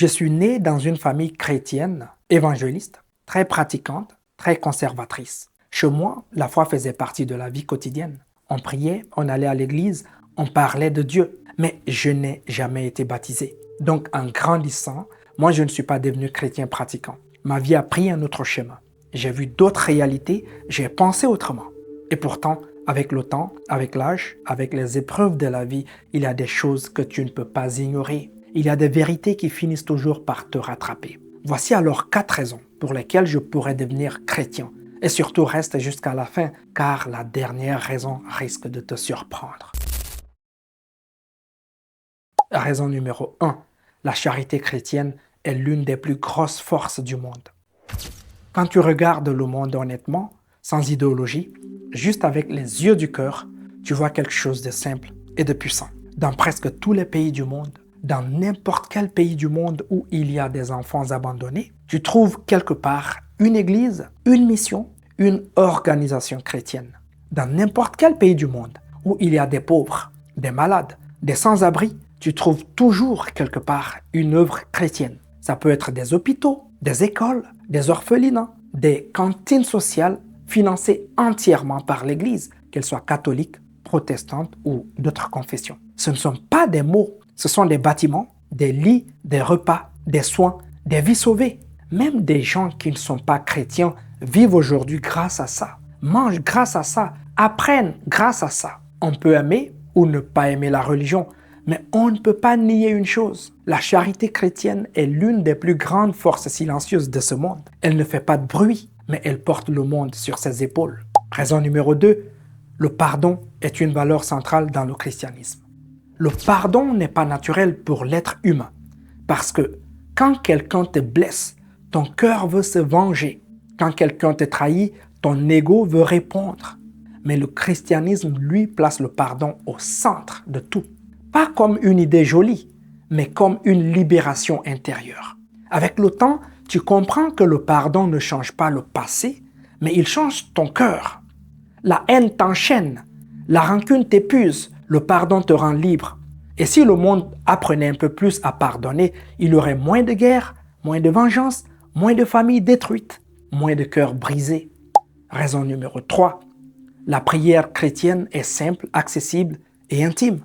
Je suis né dans une famille chrétienne, évangéliste, très pratiquante, très conservatrice. Chez moi, la foi faisait partie de la vie quotidienne. On priait, on allait à l'église, on parlait de Dieu. Mais je n'ai jamais été baptisé. Donc, en grandissant, moi, je ne suis pas devenu chrétien pratiquant. Ma vie a pris un autre chemin. J'ai vu d'autres réalités, j'ai pensé autrement. Et pourtant, avec le temps, avec l'âge, avec les épreuves de la vie, il y a des choses que tu ne peux pas ignorer. Il y a des vérités qui finissent toujours par te rattraper. Voici alors 4 raisons pour lesquelles je pourrais devenir chrétien. Et surtout, reste jusqu'à la fin, car la dernière raison risque de te surprendre. Raison numéro 1. La charité chrétienne est l'une des plus grosses forces du monde. Quand tu regardes le monde honnêtement, sans idéologie, juste avec les yeux du cœur, tu vois quelque chose de simple et de puissant. Dans presque tous les pays du monde, dans n'importe quel pays du monde où il y a des enfants abandonnés, tu trouves quelque part une église, une mission, une organisation chrétienne. Dans n'importe quel pays du monde où il y a des pauvres, des malades, des sans-abri, tu trouves toujours quelque part une œuvre chrétienne. Ça peut être des hôpitaux, des écoles, des orphelinats, des cantines sociales financées entièrement par l'Église, qu'elle soit catholique, protestante ou d'autres confessions. Ce ne sont pas des mots, ce sont des bâtiments, des lits, des repas, des soins, des vies sauvées. Même des gens qui ne sont pas chrétiens vivent aujourd'hui grâce à ça, mangent grâce à ça, apprennent grâce à ça. On peut aimer ou ne pas aimer la religion, mais on ne peut pas nier une chose. La charité chrétienne est l'une des plus grandes forces silencieuses de ce monde. Elle ne fait pas de bruit, mais elle porte le monde sur ses épaules. Raison numéro 2, le pardon est une valeur centrale dans le christianisme. Le pardon n'est pas naturel pour l'être humain, parce que quand quelqu'un te blesse, ton cœur veut se venger. Quand quelqu'un te trahit, ton ego veut répondre. Mais le christianisme, lui, place le pardon au centre de tout. Pas comme une idée jolie, mais comme une libération intérieure. Avec le temps, tu comprends que le pardon ne change pas le passé, mais il change ton cœur. La haine t'enchaîne, la rancune t'épuise, le pardon te rend libre. Et si le monde apprenait un peu plus à pardonner, il y aurait moins de guerres, moins de vengeance, moins de familles détruites, moins de cœurs brisés. Raison numéro 3. La prière chrétienne est simple, accessible et intime.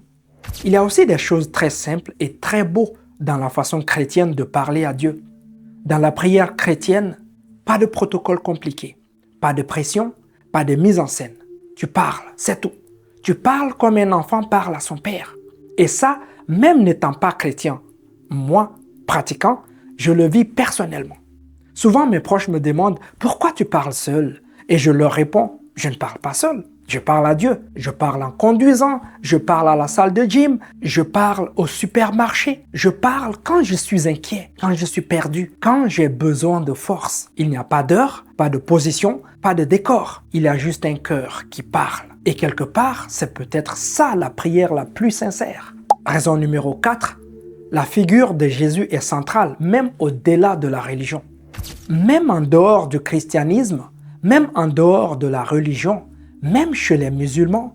Il y a aussi des choses très simples et très beaux dans la façon chrétienne de parler à Dieu. Dans la prière chrétienne, pas de protocole compliqué, pas de pression, pas de mise en scène. Tu parles, c'est tout. Tu parles comme un enfant parle à son père. Et ça, même n'étant pas chrétien, moi, pratiquant, je le vis personnellement. Souvent, mes proches me demandent « Pourquoi tu parles seul ?» Et je leur réponds « Je ne parle pas seul. Je parle à Dieu. Je parle en conduisant. Je parle à la salle de gym. Je parle au supermarché. Je parle quand je suis inquiet, quand je suis perdu, quand j'ai besoin de force. Il n'y a pas d'heure, pas de position, pas de décor. Il y a juste un cœur qui parle. Et quelque part, c'est peut-être ça la prière la plus sincère. Raison numéro 4. La figure de Jésus est centrale, même au-delà de la religion. Même en dehors du christianisme, même en dehors de la religion, même chez les musulmans,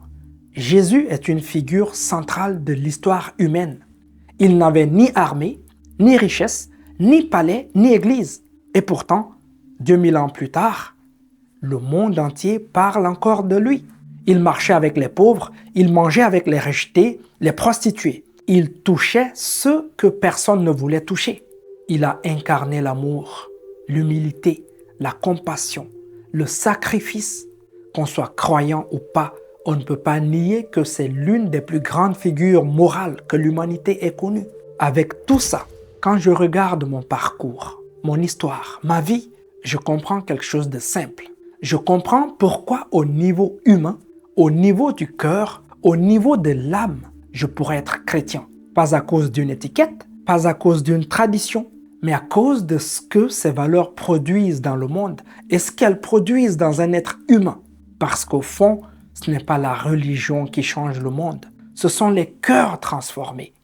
Jésus est une figure centrale de l'histoire humaine. Il n'avait ni armée, ni richesse, ni palais, ni église. Et pourtant, 2000 ans plus tard, le monde entier parle encore de lui. Il marchait avec les pauvres, il mangeait avec les rejetés, les prostituées. Il touchait ceux que personne ne voulait toucher. Il a incarné l'amour, l'humilité, la compassion, le sacrifice. Qu'on soit croyant ou pas, on ne peut pas nier que c'est l'une des plus grandes figures morales que l'humanité ait connues. Avec tout ça, quand je regarde mon parcours, mon histoire, ma vie, je comprends quelque chose de simple. Je comprends pourquoi au niveau humain, au niveau du cœur, au niveau de l'âme, je pourrais être chrétien. Pas à cause d'une étiquette, pas à cause d'une tradition, mais à cause de ce que ces valeurs produisent dans le monde et ce qu'elles produisent dans un être humain. Parce qu'au fond, ce n'est pas la religion qui change le monde, ce sont les cœurs transformés,